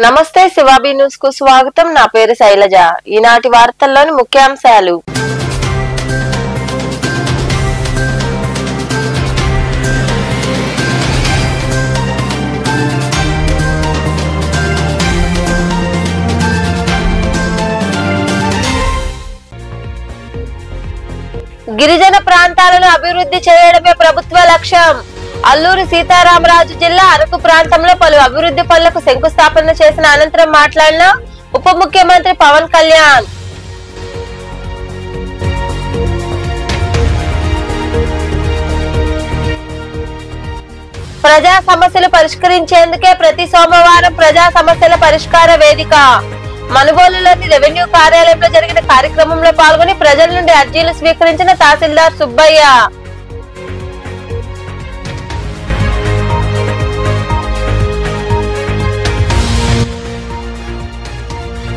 నమస్తే శివాబీ న్యూస్ కు స్వాగతం। నా పేరు శైలజ। ఈనాటి వార్తల్లోని ముఖ్యాంశాలు। గిరిజన ప్రాంతాలను అభివృద్ధి చేయడమే ప్రభుత్వ లక్ష్యం। అల్లూరి సీతారామరాజు జిల్లా అరకు ప్రాంతంలో పలు అభివృద్ధి పనులకు శంకుస్థాపన చేసిన అనంతరం మాట్లాడిన ఉప ముఖ్యమంత్రి పవన్ కళ్యాణ్। ప్రజా సమస్యలు పరిష్కరించేందుకే ప్రతి సోమవారం ప్రజా సమస్యల పరిష్కార వేదిక మనుబోలులోని రెవెన్యూ కార్యాలయంలో జరిగిన కార్యక్రమంలో పాల్గొని ప్రజల నుండి అర్జీలు స్వీకరించిన తహసీల్దార్ సుబ్బయ్య।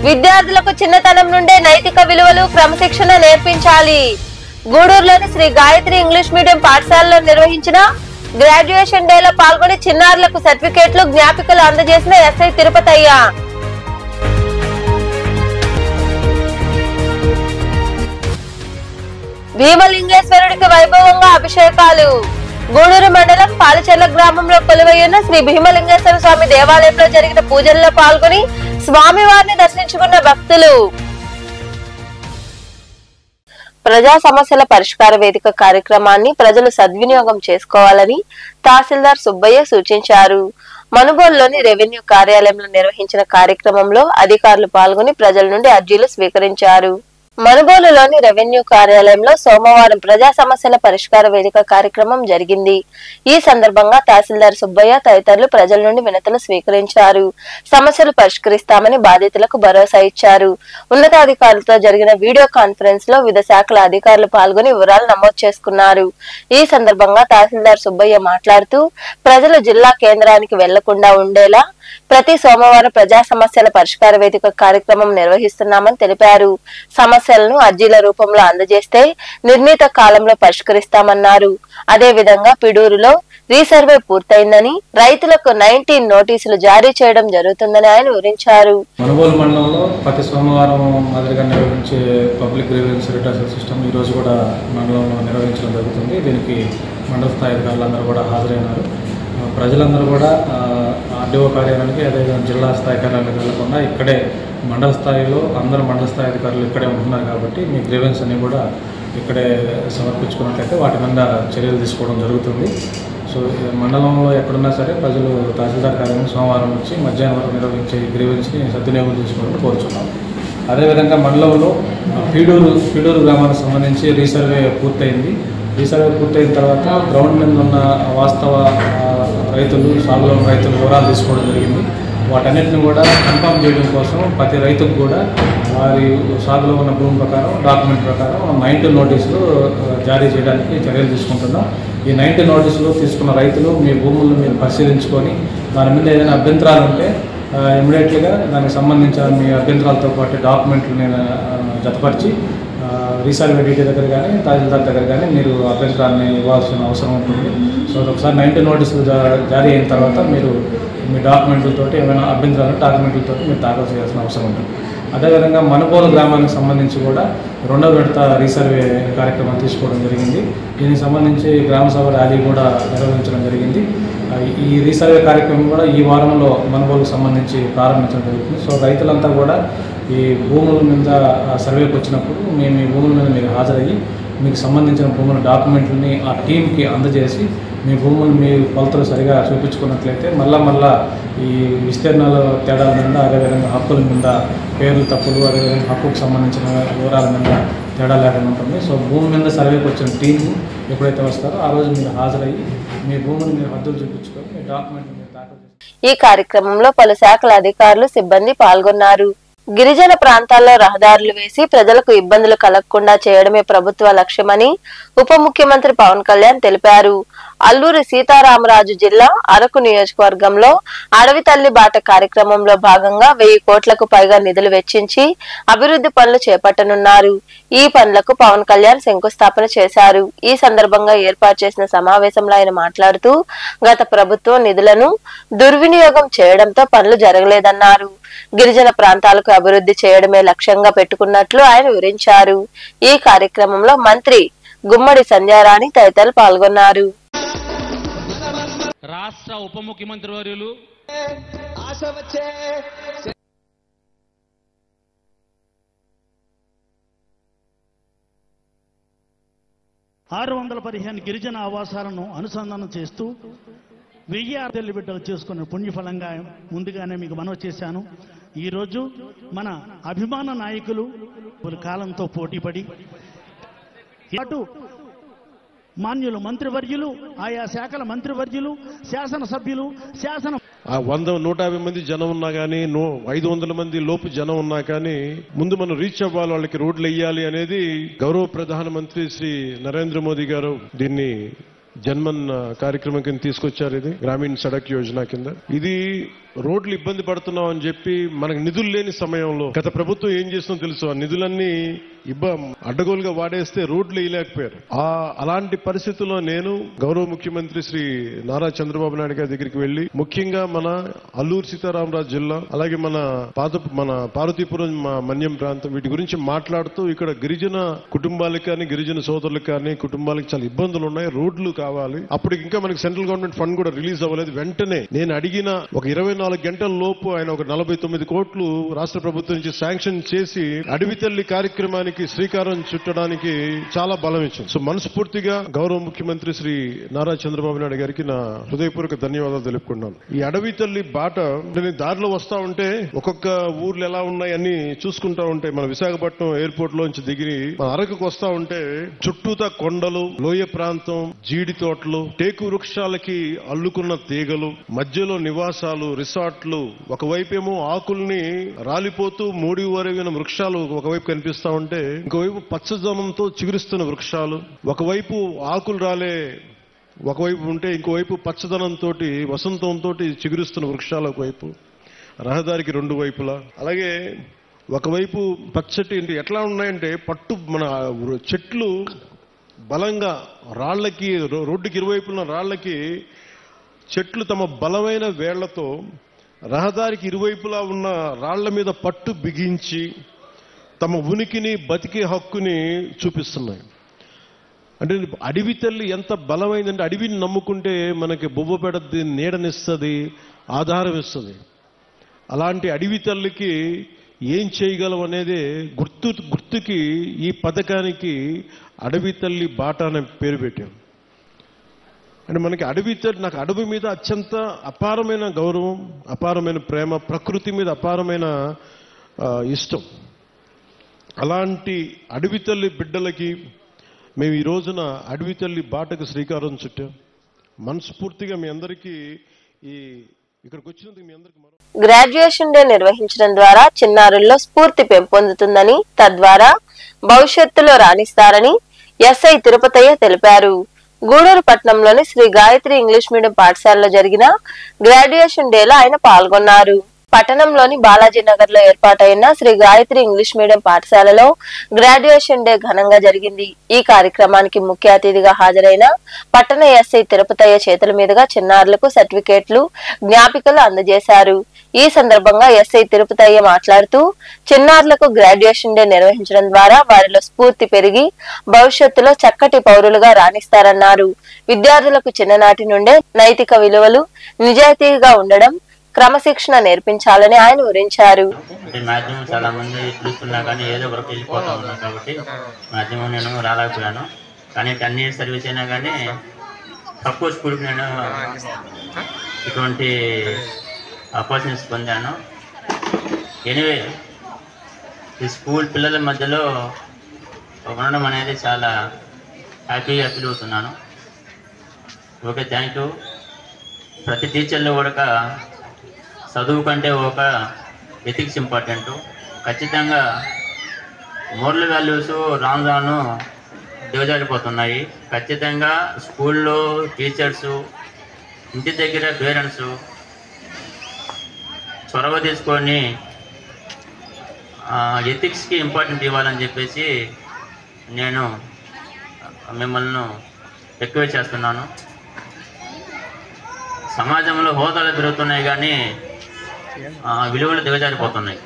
విద్యార్థులకు చిన్నతనం నుండే నైతిక విలువలు క్రమశిక్షణ నేర్పించాలి। గూడూరులోని శ్రీ గాయత్రి ఇంగ్లీష్ మీడియం పాఠశాలలో నిర్వహించిన గ్రాడ్యుయేషన్ డేలో పాల్గొని చిన్నారులకు సర్టిఫికేట్లు జ్ఞాపికలు అందజేసిన ఎస్ఐ తిరుపతయ్య। భీమలింగేశ్వరుడికి వైభవంగా అభిషేకాలు। గూడూరు మండలం పాలచెర్ల గ్రామంలో కొలువైన శ్రీ భీమలింగేశ్వర స్వామి దేవాలయంలో జరిగిన పూజల్లో పాల్గొని స్వామివారిని దర్శించుకున్న భక్తులు। ప్రజా సమస్యల పరిష్కార వేదిక కార్యక్రమాన్ని ప్రజలు సద్వినియోగం చేసుకోవాలని తహసీల్దార్ సుబ్బయ్య సూచించారు। మనుబోలులోని రెవెన్యూ కార్యాలయంలో నిర్వహించిన కార్యక్రమంలో అధికారులు పాల్గొని ప్రజల నుండి అర్జీలు స్వీకరించారు। మనుబోలులోని రెవెన్యూ కార్యాలయంలో సోమవారం ప్రజా సమస్యల పరిష్కార వేదిక కార్యక్రమం జరిగింది। ఈ సందర్భంగా తహసీల్దార్ సుబ్బయ్య తదితరులు ప్రజల నుండి వినతులు స్వీకరించారు। సమస్యలు పరిష్కరిస్తామని బాధితులకు భరోసా ఇచ్చారు। ఉన్నతాధికారులతో జరిగిన వీడియో కాన్ఫరెన్స్ లో వివిధ శాఖల అధికారులు పాల్గొని వివరాలు నమోదు చేసుకున్నారు। ఈ సందర్భంగా తహసీల్దార్ సుబ్బయ్య మాట్లాడుతూ ప్రజలు జిల్లా కేంద్రానికి వెళ్లకుండా ఉండేలా ప్రతి సోమవారం ప్రజా సమస్యల పరిష్కార వేదిక కార్యక్రమం నిర్వహిస్తున్నామని తెలిపారు। సమస్యలను అర్జీల రూపంలో అందజేస్తే నిర్ణీత కాలంలో పరిష్కరిస్తామన్నారు। అదే విధంగా పిడూరులో రీసర్వే పూర్తయిందని రైతులకు 19 నోటీసులు జారీ చేయడం జరుగుతుందని ఆయన వివరించారు। మనుబోలు మండలంలో ప్రతి సోమవారం మాదిరిగా నిర్వహించే పబ్లిక్ గ్రీవెన్స్ రిటర్న్ సిస్టమ్ ఈ రోజు కూడా మండలంలో నిర్వహించడం జరుగుతుంది। దీనికి మండల స్థాయి అధికారులందరూ కూడా హాజరైనారు। ప్రజలందరూ కూడా ఆర్డీఓ కార్యాలయానికి అదేవిధంగా జిల్లా స్థాయి కార్యాలయానికి వెళ్లకుండా ఇక్కడే మండల స్థాయిలో అందరూ మండల స్థాయి అధికారులు ఇక్కడే ఉంటున్నారు కాబట్టి మీ గ్రీవెన్స్ అన్ని కూడా ఇక్కడే సమర్పించుకున్నట్లయితే వాటి మీద చర్యలు తీసుకోవడం జరుగుతుంది। సో మండలంలో ఎక్కడున్నా సరే ప్రజలు తహసీల్దార్ కార్యాలయం సోమవారం నుంచి మధ్యాహ్నం వరకు నిర్వహించే గ్రీవెన్స్ని సద్వినియోగం చేసుకోవాలని కోరుచున్నాం। అదేవిధంగా మండలంలో పీడూరు గ్రామానికి సంబంధించి రీసర్వే పూర్తయింది। రీసర్వే పూర్తయిన తర్వాత గ్రౌండ్ మీద ఉన్న వాస్తవ రైతులు సాగులో రైతులు వివరాలు తీసుకోవడం జరిగింది। వాటన్నిటిని కూడా కన్ఫర్మ్ చేయడం కోసం ప్రతి రైతుకు కూడా వారి సాగులో ఉన్న భూమి ప్రకారం డాక్యుమెంట్ ప్రకారం 19 నోటీసులు జారీ చేయడానికి చర్యలు తీసుకుంటున్నాం। ఈ 19 నోటీసులు తీసుకున్న రైతులు మీ భూములను మీరు పరిశీలించుకొని దాని మీద ఏదైనా అభ్యంతరాలు ఉంటే ఇమీడియట్లీగా దానికి సంబంధించిన మీ అభ్యంతరాలతో పాటు డాక్యుమెంట్లు నేను జతపరిచి రీసర్వే డీటీ దగ్గర కానీ తహసీల్దార్ దగ్గర కానీ మీరు అభ్యంతరాన్ని ఇవ్వాల్సిన అవసరం ఉంటుంది। సో ఒకసారి 19 నోటీసులు జారీ అయిన తర్వాత మీరు మీ డాక్యుమెంట్లతో ఏమైనా అభ్యంతరాలు డాక్యుమెంట్లతో మీరు దాఖలు చేయాల్సిన అవసరం ఉంటుంది। అదేవిధంగా మనుబోలు గ్రామానికి సంబంధించి కూడా 2వ విడత రీసర్వే కార్యక్రమం తీసుకోవడం జరిగింది। దీనికి సంబంధించి గ్రామ సభ ర్యాలీ కూడా నిర్వహించడం జరిగింది। ఈ రీసర్వే కార్యక్రమం కూడా ఈ వారంలో మనుబోలుకు సంబంధించి ప్రారంభించడం జరుగుతుంది। సో రైతులంతా కూడా ఈ భూముల మీద సర్వేకి వచ్చినప్పుడు మేము ఈ భూముల మీద మీరు హాజరయ్యి మీకు సంబంధించిన భూముల డాక్యుమెంట్లని ఆ టీంకి అందజేసి మీ భూములు మీ కొలతలు సరిగా చూపించుకున్నట్లయితే మళ్ళా ఈ విస్తీర్ణాల తేడాల మీద అదేవిధంగా హక్కుల మీద పేర్లు తప్పులు అదేవిధంగా హక్కుకు సంబంధించిన వివరాల మీద తేడా లేకుండా ఉంటుంది। సో భూమి మీద సర్వేకి వచ్చిన టీము ఎప్పుడైతే వస్తారో ఆ రోజు మీరు హాజరయ్యి మీ భూములు మీరు హద్దులు చూపించుకొని మీ డాక్యుమెంట్లు మీరు దాఖలు చేస్తారు। ఈ కార్యక్రమంలో పలు శాఖల అధికారులు సిబ్బంది పాల్గొన్నారు। గిరిజన ప్రాంతాల్లో రహదారులు వేసి ప్రజలకు ఇబ్బందులు కలగకుండా చేయడమే ప్రభుత్వ లక్ష్యమని ఉప ముఖ్యమంత్రి పవన్ కళ్యాణ్ తెలిపారు. అల్లూరి సీతారామరాజు జిల్లా అరకు నియోజకవర్గంలో అడవి తల్లి బాట కార్యక్రమంలో భాగంగా 1000 కోట్లకు పైగా నిధులు వెచ్చించి అభివృద్ధి పనులు చేపట్టనున్నారు. ఈ పనులకు పవన్ కళ్యాణ్ శంకుస్థాపన చేశారు. ఈ సందర్భంగా ఏర్పాటు చేసిన సమావేశంలో ఆయన మాట్లాడుతూ గత ప్రభుత్వం నిధులను దుర్వినియోగం చేయడంతో పనులు జరగలేదన్నారు. గిరిజన ప్రాంతాలకు అభివృద్ధి చేయడమే లక్ష్యంగా పెట్టుకున్నట్లు ఆయన వివరించారు. ఈ కార్యక్రమంలో మంత్రి గుమ్మడి సంధ్యారాణి తదితరులు పాల్గొన్నారు. రాష్ట్ర ఉప ముఖ్యమంత్రి వర్యులు ఆరు 615 గిరిజన ఆవాసాలను అనుసంధానం చేస్తూ 1000 తల్లి బిడ్డలు చేసుకున్న పుణ్యఫలంగా ముందుగానే మీకు మనవి చేశాను. ఈరోజు మన అభిమాన నాయకులు కాలంతో పోటీపడి అటు మాన్యులు మంత్రివర్యులు, ఆయా శాఖల మంత్రివర్యులు, శాసనసభ్యులు, 150 మంది జనం ఉన్నా కానీ 500 మంది లోపు జనం ఉన్నా కానీ ముందు మనం రీచ్ అవ్వాలి, వాళ్ళకి రోడ్లు వేయాలి అనేది గౌరవ ప్రధానమంత్రి శ్రీ నరేంద్ర మోదీ గారు దీన్ని జన్మన్ కార్యక్రమం కింద తీసుకొచ్చారు. ఇది గ్రామీణ సడక్ యోజన కింద. ఇది రోడ్లు ఇబ్బంది పడుతున్నాం అని చెప్పి మనకు నిధులు లేని సమయంలో గత ప్రభుత్వం ఏం చేస్తుందో తెలుసు. ఆ నిధులన్నీ అడ్డగోలుగా వాడేస్తే రోడ్లు వేయలేకపోయారు. అలాంటి పరిస్థితుల్లో నేను గౌరవ ముఖ్యమంత్రి శ్రీ నారా చంద్రబాబు నాయుడు గారి దగ్గరికి వెళ్లి ముఖ్యంగా మన అల్లూరు సీతారామరాజు జిల్లా అలాగే మన పార్వతీపురం మన్యం ప్రాంతం వీటి గురించి మాట్లాడుతూ ఇక్కడ గిరిజన కుటుంబాలకు కానీ గిరిజన సోదరులకు కానీ కుటుంబాలకు చాలా ఇబ్బందులు ఉన్నాయి, రోడ్లు కావాలి. అప్పుడు ఇంకా మనకి సెంట్రల్ గవర్నమెంట్ ఫండ్ కూడా రిలీజ్ అవ్వలేదు. వెంటనే నేను అడిగిన ఒక 24 గంటల లోపు ఆయన ఒక 49 కోట్లు రాష్ట్ర ప్రభుత్వం నుంచి శాంక్షన్ చేసి అడవి తల్లి కార్యక్రమానికి శ్రీకారం చుట్టడానికి చాలా బలం ఇచ్చింది. సో మనస్ఫూర్తిగా గౌరవ ముఖ్యమంత్రి శ్రీ నారా చంద్రబాబు నాయుడు గారికి నా హృదయపూర్వక ధన్యవాదాలు తెలుపుకున్నాను. ఈ అడవి తల్లి బాట నేను దారిలో వస్తా ఉంటే ఒక్కొక్క ఊర్లు ఎలా ఉన్నాయి అన్ని చూసుకుంటా ఉంటే మన విశాఖపట్నం ఎయిర్పోర్ట్ లోంచి దిగి మన అరకుకు వస్తా ఉంటే చుట్టూతా కొండలు, లోయ ప్రాంతం, జీడి తోటలు, టేకు వృక్షాలకి అల్లుకున్న తీగలు, మధ్యలో నివాసాలు, రిసార్ట్లు, ఒకవైపేమో ఆకుల్ని రాలిపోతూ మూడి వరగిన వృక్షాలు ఒకవైపు కనిపిస్తా ఉంటే ఇంకోవైపు పచ్చదనంతో చిగురిస్తున్న వృక్షాలు, ఒకవైపు ఆకులు రాలే ఒకవైపు ఉంటే ఇంకోవైపు పచ్చదనంతో వసంతంతో చిగురిస్తున్న వృక్షాలు ఒకవైపు, రహదారికి 2 వైపులా. అలాగే ఒకవైపు పచ్చటి ఎట్లా ఉన్నాయంటే పట్టు మన చెట్లు బలంగా రాళ్లకి రోడ్డుకి ఇరువైపున రాళ్లకి చెట్లు తమ బలమైన వేళ్లతో రహదారికి ఇరువైపులా ఉన్న రాళ్ల మీద పట్టు బిగించి తమ ఉనికిని బతికే హక్కుని చూపిస్తున్నాయి. అంటే అడవి తల్లి ఎంత బలమైందంటే అడవిని నమ్ముకుంటే మనకి బొవ్వ పెడద్ది, నీడనిస్తుంది, ఆధారం ఇస్తుంది. అలాంటి అడవి తల్లికి ఏం చేయగలం అనేది గుర్తుకి ఈ పథకానికి అడవి తల్లి బాట అనే పేరు పెట్టాం. అంటే మనకి నాకు అడవి మీద అత్యంత అపారమైన గౌరవం, అపారమైన ప్రేమ, ప్రకృతి మీద అపారమైన ఇష్టం. అలాంటి అడవి తల్లి బిడ్డలకి మేము ఈ రోజున అడవి తల్లి బాటకు శ్రీకారం చుట్టాం. మనస్ఫూర్తిగా మీ అందరికీ ఇక్కడికి వచ్చినందుకు మీ అందరికీ గ్రాడ్యుయేషన్ డే నిర్వహించడం ద్వారా చిన్నారుల్లో స్ఫూర్తి పెంపొందుతుందని, తద్వారా భవిష్యత్తులో రాణిస్తారని ఎస్ఐ తిరుపతయ్య తెలిపారు. గూడూరు పట్టణంలోని శ్రీ గాయత్రి ఇంగ్లీష్ మీడియం పాఠశాలలో జరిగిన గ్రాడ్యుయేషన్ డేలో ఆయన పాల్గొన్నారు. పట్టణంలోని బాలాజీ నగర్ లో ఏర్పాటైన శ్రీ గాయత్రి ఇంగ్లీష్ మీడియం పాఠశాలలో గ్రాడ్యుయేషన్ డే ఘనంగా జరిగింది. ఈ కార్యక్రమానికి ముఖ్య అతిథిగా హాజరైన పట్టణ ఎస్ఐ తిరుపతయ్య చేతుల మీదుగా చిన్నారులకు సర్టిఫికేట్లు, జ్ఞాపికలు అందజేశారు. ఈ సందర్భంగా ఎస్ఐ తిరుపతయ్య మాట్లాడుతూ చిన్నారులకు గ్రాడ్యుయేషన్ డే నిర్వహించడం ద్వారా వారిలో స్ఫూర్తి పెరిగి భవిష్యత్తులో చక్కటి పౌరులుగా రాణిస్తారన్నారు. విద్యార్థులకు చిన్ననాటి నుండే నైతిక విలువలు, నిజాయితీగా ఉండడం, క్రమశిక్షణ నేర్పించాలని ఆయన వివరించారు. మాధ్యమం చాలా మంది చూస్తున్నా కానీ ఏదో ఒకరికి వెళ్ళిపోతా ఉన్నా కాబట్టి మాధ్యమం నేను రాలేకపోయాను. కానీ 10 years సర్వీస్ అయినా కానీ తక్కువ స్కూల్కి నేను ఇటువంటి ఆపర్చునిటీస్ పొందాను. ఎనీవే ఈ స్కూల్ పిల్లల మధ్యలో ఉండడం అనేది చాలా హ్యాపీగా ఫీల్ అవుతున్నాను. Okay, thank you. ప్రతి టీచర్లో కూడా చదువు కంటే ఒక ఎథిక్స్ ఇంపార్టెంట్. ఖచ్చితంగా మోరల్ వాల్యూస్ రాను దిగజారిపోతున్నాయి. ఖచ్చితంగా స్కూల్లో టీచర్సు, ఇంటి దగ్గర పేరెంట్స్ చొరవ తీసుకొని ఎథిక్స్కి ఇంపార్టెంట్ ఇవ్వాలని చెప్పేసి నేను మిమ్మల్ని రిక్వెస్ట్ చేస్తున్నాను. సమాజంలో హోదాలు పెరుగుతున్నాయి కానీ విలువలు దిగజారిపోతున్నాయి.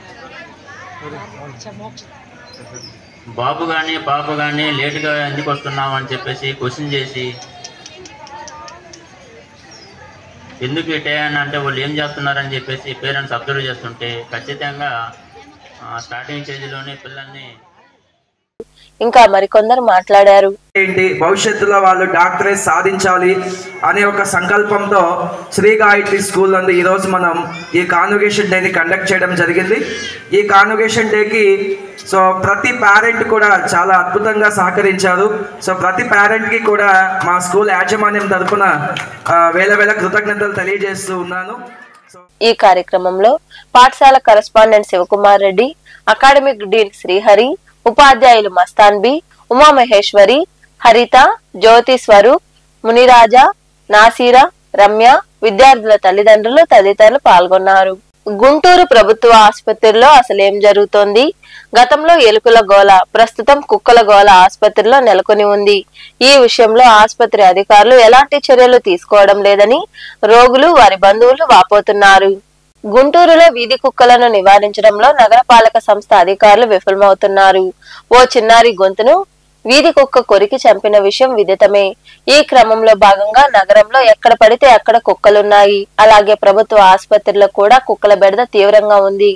బాబు కానీ పాప కానీ లేటుగా ఎందుకు వస్తున్నావు అని చెప్పేసి క్వశ్చన్ చేసి ఎందుకు ఇటే అని అంటే వాళ్ళు ఏం చేస్తున్నారని చెప్పేసి పేరెంట్స్ అబ్జర్వ్ చేస్తుంటే ఖచ్చితంగా స్టార్టింగ్ స్టేజ్లోనే పిల్లల్ని ఇంకా మరికొందరు మాట్లాడారు. ఏంటి భవిష్యత్తులో వాళ్ళు డాక్టరేట్ సాధించాలి అనే ఒక సంకల్పంతో శ్రీ గాయత్రి స్కూల్ నందు ఈరోజు మనం ఈ కాన్వకేషన్ డేని కండక్ట్ చేయడం జరిగింది. ఈ కాన్వకేషన్ డేకి సో ప్రతి పేరెంట్ కూడా చాలా అద్భుతంగా సహకరించారు. సో ప్రతి పేరెంట్కి కూడా మా స్కూల్ యాజమాన్యం తరఫున వేల కృతజ్ఞతలు తెలియజేస్తూ ఉన్నాను. ఈ కార్యక్రమంలో పాఠశాల correspondent Shivakumar Reddy, academic dean Srihari, ఉపాధ్యాయులు మస్తాన్ బి, ఉమామహేశ్వరి, హరిత, జ్యోతి స్వరూప్, మునిరాజా, నాసీరా, రమ్య, విద్యార్థుల తల్లిదండ్రులు తదితరులు పాల్గొన్నారు. గుంటూరు ప్రభుత్వ ఆసుపత్రిలో అసలేం జరుగుతోంది? గతంలో ఎలుకల గోల, ప్రస్తుతం కుక్కల గోల ఆసుపత్రిలో నెలకొని ఉంది. ఈ విషయంలో ఆసుపత్రి అధికారులు ఎలాంటి చర్యలు తీసుకోవడం లేదని రోగులు, వారి బంధువులు వాపోతున్నారు. గుంటూరులో వీధి కుక్కలను నివారించడంలో నగరపాలక సంస్థ అధికారులు విఫలమవుతున్నారు. ఓ చిన్నారి గొంతును వీధి కుక్క కొరికి చంపిన విషయం విదితమే. ఈ క్రమంలో భాగంగా నగరంలో ఎక్కడ పడితే అక్కడ కుక్కలున్నాయి. అలాగే ప్రభుత్వ ఆసుపత్రిలో కూడా కుక్కల బెడద తీవ్రంగా ఉంది.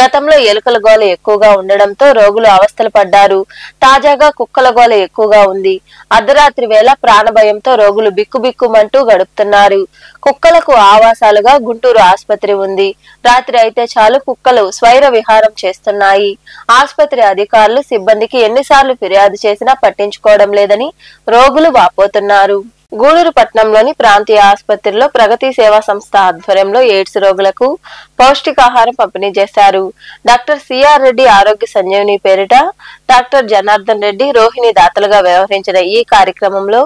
గతంలో ఎలుకల గోల ఎక్కువగా ఉండడంతో రోగులు అవస్థలు పడ్డారు. తాజాగా కుక్కల గోల ఎక్కువగా ఉంది. అర్ధరాత్రి వేళ ప్రాణభయంతో రోగులు బిక్కుబిక్కుమంటూ గడుపుతున్నారు. కుక్కలకు ఆవాసాలుగా గుంటూరు ఆసుపత్రి ఉంది. రాత్రి అయితే చాలు కుక్కలు స్వైర విహారం చేస్తున్నాయి. ఆసుపత్రి అధికారులు సిబ్బందికి ఎన్నిసార్లు ఫిర్యాదు చేసినా పట్టించుకోవడం లేదని రోగులు వాపోతున్నారు. గూడూరు పట్టణంలోని ప్రాంతీయ ఆసుపత్రిలో ప్రగతి సేవా సంస్థ ఆధ్వర్యంలో ఎయిడ్స్ రోగులకు పౌష్టికాహారం పంపిణీ చేశారు. డాక్టర్ సిఆర్ రెడ్డి ఆరోగ్య సంజీవని పేరిట డాక్టర్ జనార్దన్ రెడ్డి, రోహిణి దాతలుగా వ్యవహరించిన ఈ కార్యక్రమంలో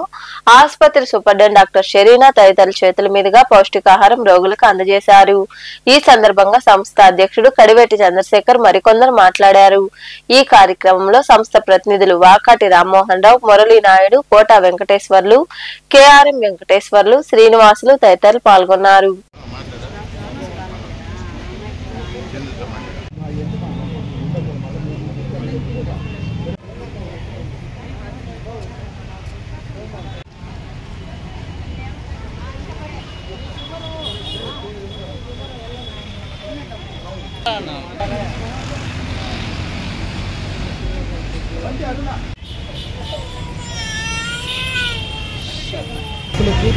ఆసుపత్రి సూపరింటెండెంట్ డాక్టర్ షెరీనా తదితరుల చేతుల మీదుగా పౌష్టికాహారం రోగులకు అందజేశారు. ఈ సందర్భంగా సంస్థ అధ్యక్షుడు కడివేటి చంద్రశేఖర్ మరికొందరు మాట్లాడారు. ఈ కార్యక్రమంలో సంస్థ ప్రతినిధులు వాకాటి రామ్మోహన్ రావు, మురళీ నాయుడు, కోట వెంకటేశ్వర్లు, కేఆర్ఎం వెంకటేశ్వర్లు, శ్రీనివాసులు తదితరులు పాల్గొన్నారు.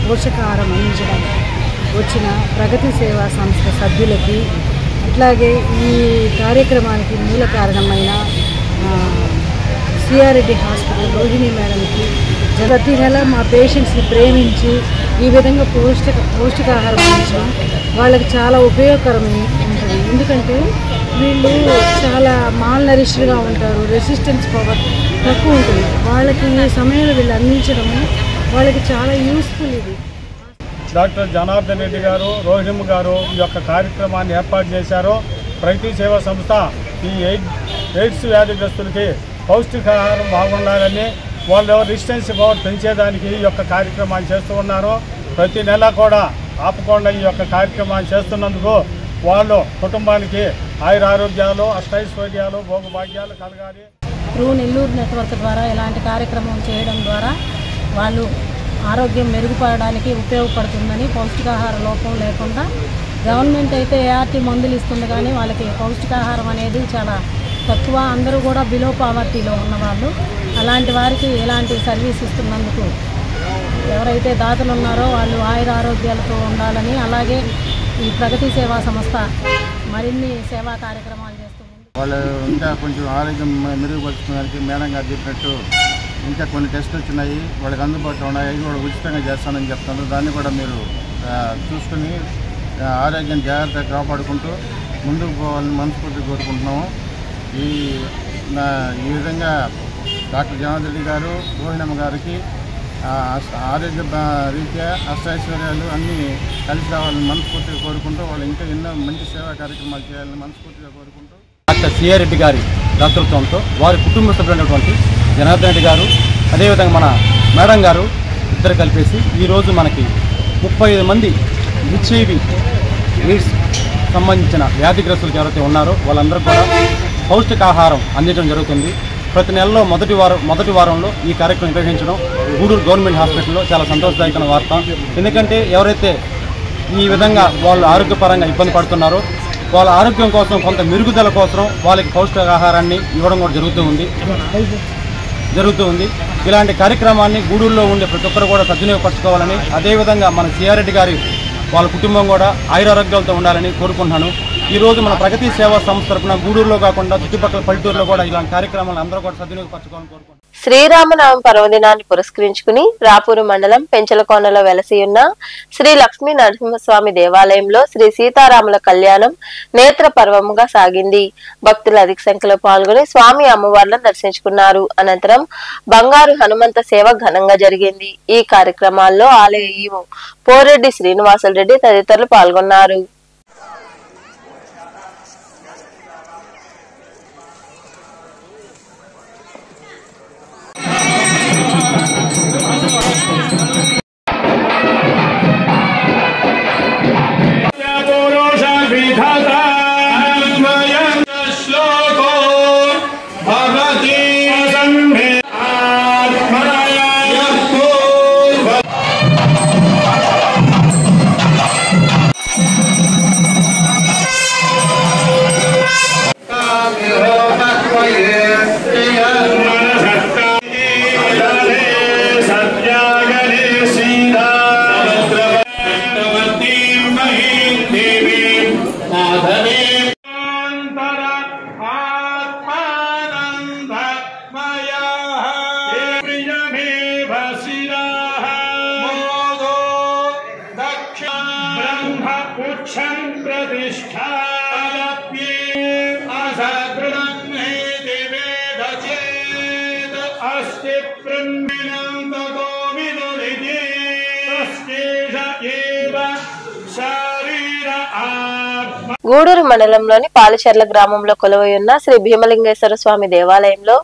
పోషకాహారం అందించడానికి వచ్చిన ప్రగతి సేవా సంస్థ సభ్యులకి, అట్లాగే ఈ కార్యక్రమానికి మూల కారణమైన సిఆర్ రెడ్డి హాస్పిటల్ రోహిణి మేడంకి ప్రతి నెల మా పేషెంట్స్ని ప్రేమించి ఈ విధంగా పౌష్టికాహారం అందించడం వాళ్ళకి చాలా ఉపయోగకరమైన ఉంటుంది. ఎందుకంటే వీళ్ళు చాలా మాల్ నరిష్డ్గా ఉంటారు, రెసిస్టెన్స్ పవర్ తక్కువ ఉంటుంది. వాళ్ళకి ఈ సమయంలో వీళ్ళు అందించడము వాళ్ళకి చాలా యూస్ఫుల్. ఇది డాక్టర్ జనార్దన్ రెడ్డి గారు, రోహిణి గారు ఈ యొక్క కార్యక్రమాన్ని ఏర్పాటు చేశారు. ప్రగతి సేవా సంస్థ ఈ ఎయిడ్స్ వ్యాధిగ్రస్తులకి పౌష్టికాహారం బాగుండాలని, వాళ్ళు రెసిస్టెన్స్ పవర్ పెంచేదానికి ఈ యొక్క కార్యక్రమాన్ని చేస్తూ ఉన్నారు. ప్రతి నెల కూడా ఆపకుండా ఈ యొక్క కార్యక్రమాన్ని చేస్తున్నందుకు వాళ్ళు కుటుంబానికి ఆయురారోగ్యాలు, అష్టైశ్వర్యాలు, భోగభాగ్యాలు కలగాలి. ట్రూ నెల్లూరు నెట్వర్క్ ద్వారా ఇలాంటి కార్యక్రమం చేయడం ద్వారా వాళ్ళు ఆరోగ్యం మెరుగుపడడానికి ఉపయోగపడుతుందని, పౌష్టికాహార లోపం లేకుండా. గవర్నమెంట్ అయితే ఏఆర్టీ మందులు ఇస్తుంది కానీ వాళ్ళకి పౌష్టికాహారం అనేది చాలా తక్కువ. అందరూ కూడా బిలో పావర్టీలో ఉన్నవాళ్ళు. అలాంటి వారికి ఇలాంటి సర్వీస్ ఇస్తున్నందుకు ఎవరైతే దాతలు ఉన్నారో వాళ్ళు ఆయురారోగ్యాలతో ఉండాలని, అలాగే ఈ ప్రగతి సేవా సంస్థ మరిన్ని సేవా కార్యక్రమాలు చేస్తుంది. వాళ్ళు ఇంకా కొంచెం ఆరోగ్యం మెరుగుపరచుకోవడానికి మేడం గారు చెప్పినట్టు ఇంకా కొన్ని టెస్టులు వచ్చినాయి, వాళ్ళకి అందుబాటులో ఉన్నాయి, అవి కూడా ఉచితంగా చేస్తానని చెప్తాను. దాన్ని కూడా మీరు చూసుకుని ఆరోగ్యం జాగ్రత్తగా కాపాడుకుంటూ ముందుకు పోవాలని మనస్ఫూర్తిగా కోరుకుంటున్నాము. ఈ విధంగా డాక్టర్ జనార్దన్ రెడ్డి గారు, రోహిణమ్మ గారికి ఆరోగ్య రీత్యా అష్టైశ్వర్యాలు అన్నీ కలిసి రావాలని మనస్ఫూర్తిగా కోరుకుంటూ వాళ్ళు ఇంకా ఎన్నో మంచి సేవా కార్యక్రమాలు చేయాలని మనస్ఫూర్తిగా కోరుకుంటూ డాక్టర్ సిఆర్ రెడ్డి గారి దాతృత్వంతో వారి కుటుంబ సభ్యులైనటువంటి జనార్దన్ రెడ్డి గారు, అదేవిధంగా మన మేడం గారు ఇద్దరు కలిపేసి ఈరోజు మనకి 35 మంది హెచ్ఐవి ఎయిడ్స్ సంబంధించిన వ్యాధిగ్రస్తులు ఎవరైతే ఉన్నారో వాళ్ళందరూ కూడా పౌష్టికాహారం అందించడం జరుగుతుంది. ప్రతి నెలలో మొదటి వారంలో ఈ కార్యక్రమం నిర్వహించడం గూడూరు గవర్నమెంట్ హాస్పిటల్లో చాలా సంతోషదాయకమైన వార్త. ఎందుకంటే ఎవరైతే ఈ విధంగా వాళ్ళు ఆరోగ్యపరంగా ఇబ్బంది పడుతున్నారో వాళ్ళ ఆరోగ్యం కోసం కొంత మెరుగుదల కోసం వాళ్ళకి పౌష్టికాహారాన్ని ఇవ్వడం కూడా జరుగుతూ ఉంది. ఇలాంటి కార్యక్రమాన్ని గూడూరులో ఉండే ప్రతి ఒక్కరు కూడా సద్వినియోగపరచుకోవాలని, అదేవిధంగా మన సిఆర్ రెడ్డి గారి వాళ్ళ కుటుంబం కూడా ఆయురారోగ్యాలతో ఉండాలని కోరుకుంటున్నాను. ఈరోజు మన ప్రగతి సేవా సంస్థ తరపున గూడూరులో కాకుండా చుట్టుపక్కల పల్లెటూరులో కూడా ఇలాంటి కార్యక్రమాలు అందరూ కూడా సద్వినియోగపరచుకోవాలని కోరుకుంటున్నాను. శ్రీరామనవమి పర్వదినాన్ని పురస్కరించుకుని రాపూరు మండలం పెంచలకోనలో వెలసి ఉన్న శ్రీ లక్ష్మీ నరసింహస్వామి దేవాలయంలో శ్రీ సీతారాముల కళ్యాణం నేత్ర పర్వముగా సాగింది. భక్తులు అధిక సంఖ్యలో పాల్గొని స్వామి అమ్మవార్లను దర్శించుకున్నారు. అనంతరం బంగారు హనుమంత సేవ ఘనంగా జరిగింది. ఈ కార్యక్రమాల్లో ఆలయ ఈవో పోరెడ్డి శ్రీనివాసులు రెడ్డి తదితరులు పాల్గొన్నారు. గూడూరు మండలంలోని పాలచెర్ల గ్రామంలో కొలువై ఉన్న శ్రీ భీమలింగేశ్వర స్వామి దేవాలయంలో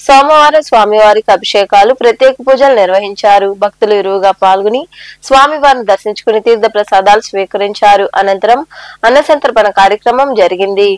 సోమవారం స్వామివారికి అభిషేకాలు, ప్రత్యేక పూజలు నిర్వహించారు. భక్తులు ఇరువుగా పాల్గొని స్వామివారిని దర్శించుకుని తీర్థ ప్రసాదాలు స్వీకరించారు. అనంతరం అన్నసంతర్పణ కార్యక్రమం జరిగింది.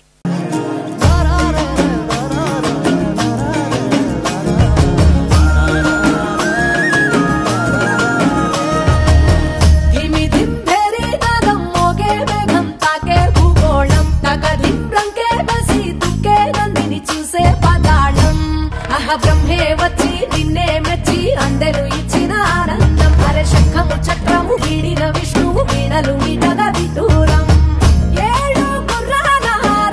బ్రహ్మే వచ్చి నిన్నే మెచ్చి అందరూ ఇచ్చిన ఆనందం. అరే శంఖము చక్రము వీడిన విష్ణువు వీణలు మీటగా విటూరం. ఏడు గుర్రాల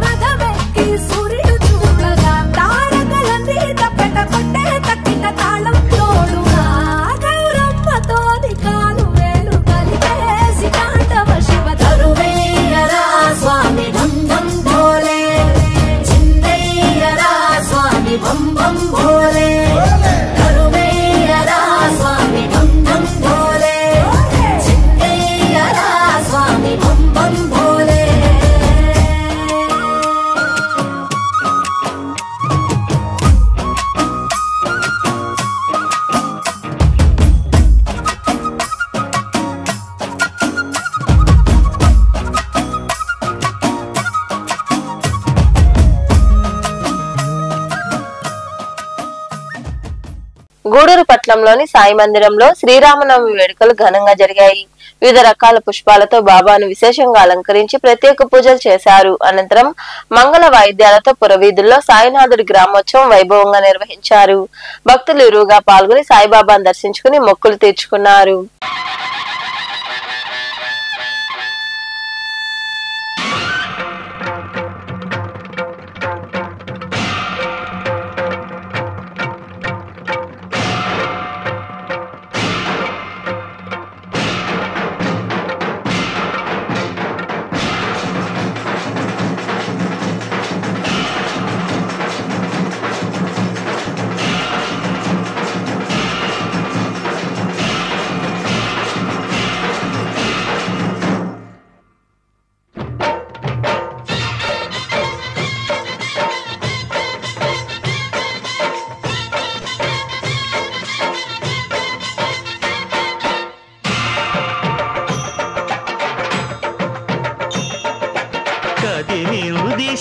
రథమెక్కి సూర్యుడు చూడగా తారకలన్నీ తప్పెట కొట్టే తక్కిన తాళం తోడుగా గౌరమ్మతోని కాలు వేలు కలిపేసి కాండవ శివ తరువేయరా స్వామి ధం ధం భోలే, చిందయ్యరా స్వామి బం బం భోలే, తరువేయరా స్వామి ధం ధం భోలే, చిందయ్యరా స్వామి బం బం భోలే. గూడూరు పట్నంలోని సాయి మందిరంలో శ్రీరామనవమి వేడుకలు ఘనంగా జరిగాయి. వివిధ రకాల పుష్పాలతో బాబాను విశేషంగా అలంకరించి ప్రత్యేక పూజలు చేశారు. అనంతరం మంగళ వాయిద్యాలతో పురవీధుల్లో సాయినాథుడి గ్రామోత్సవం వైభవంగా నిర్వహించారు. భక్తులు ఇరువుగా పాల్గొని సాయిబాబాను దర్శించుకుని మొక్కులు తీర్చుకున్నారు.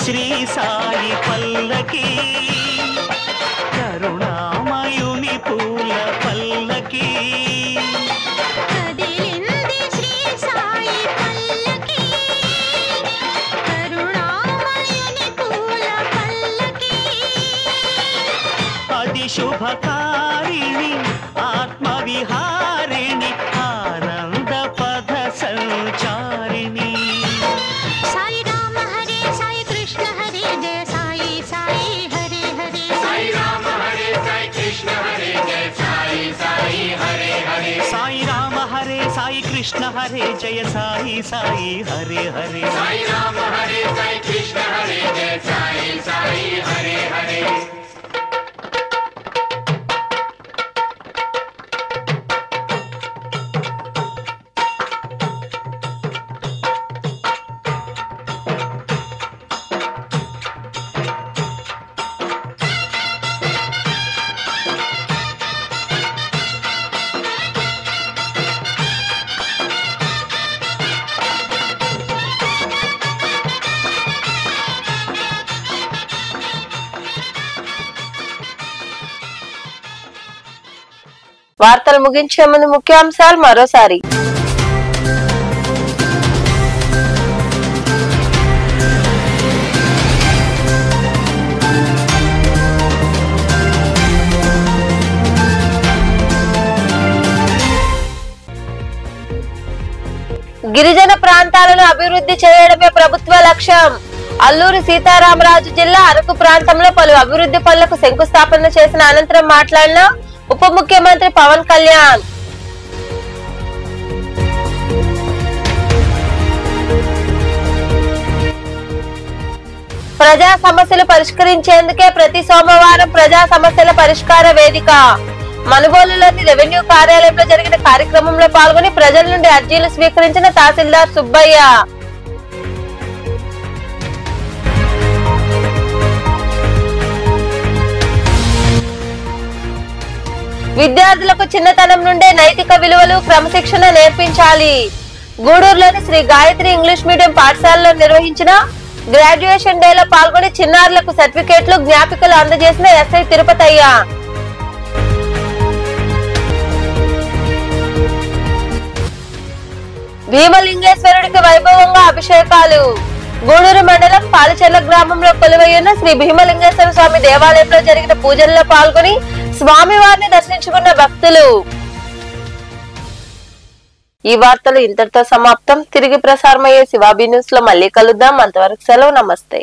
శ్రీ సాయి పల్లకి కరుణామయుని పూల పల్లకి కదిలింది శ్రీ సాయి పల్లకి కరుణామయుని పూల పల్లకి అది శుభకారిణి ఆత్మవిహారిణి ఆనంద పద సంచారిణి సాయి రామ హరే సాయి కృష్ణ హరే జయ సాయి సాయి హరే హరే సాయి రామ హరే సాయి కృష్ణ హరే జయ సాయి సాయి హరే హరే సాయి రామ హరే సాయి కృష్ణ హరే జయ సాయి సాయి హరే హరే సాయి రామ హరే సాయి కృష్ణ హరే జయ సాయి సాయి హరే హరే వార్తలు ముగించే ముందు ముఖ్యాంశాలు మరోసారి. గిరిజన ప్రాంతాలను అభివృద్ధి చేయడమే ప్రభుత్వ లక్ష్యం. అల్లూరి సీతారామరాజు జిల్లా అరకు ప్రాంతంలో పలు అభివృద్ధి పనులకు శంకుస్థాపన చేసిన అనంతరం మాట్లాడిన ఉప ముఖ్యమంత్రి పవన్ కళ్యాణ్. ప్రజా సమస్యలు పరిష్కరించేందుకే ప్రతి సోమవారం ప్రజా సమస్యల పరిష్కార వేదిక. మనుబోలులోని రెవెన్యూ కార్యాలయంలో జరిగిన కార్యక్రమంలో పాల్గొని ప్రజల నుండి అర్జీలు స్వీకరించిన తహసీల్దార్ సుబ్బయ్య. విద్యార్థులకు చిన్నతనం నుండే నైతిక విలువలు క్రమశిక్షణ నేర్పించాలి. గూడూరులోని శ్రీ గాయత్రి ఇంగ్లీష్ మీడియం పాఠశాలలో నిర్వహించిన గ్రాడ్యుయేషన్ డేలో పాల్గొని చిన్నారులకు సర్టిఫికేట్లు జ్ఞాపికలు అందజేసిన ఎస్ఐ తిరుపతయ్య. భీమలింగేశ్వరుడికి వైభవంగా అభిషేకాలు. గూడూరు మండలం పాలచెర్ల గ్రామంలో కొలువైన శ్రీ భీమలింగేశ్వర స్వామి దేవాలయంలో జరిగిన పూజల్లో పాల్గొని స్వామివారిని దర్శించుకున్న భక్తులు. ఈ వార్తలు ఇంతటితో సమాప్తం. తిరిగి ప్రసారమయ్యే శివాబీ న్యూస్ లో మళ్ళీ కలుద్దాం. అంతవరకు సెలవు. నమస్తే.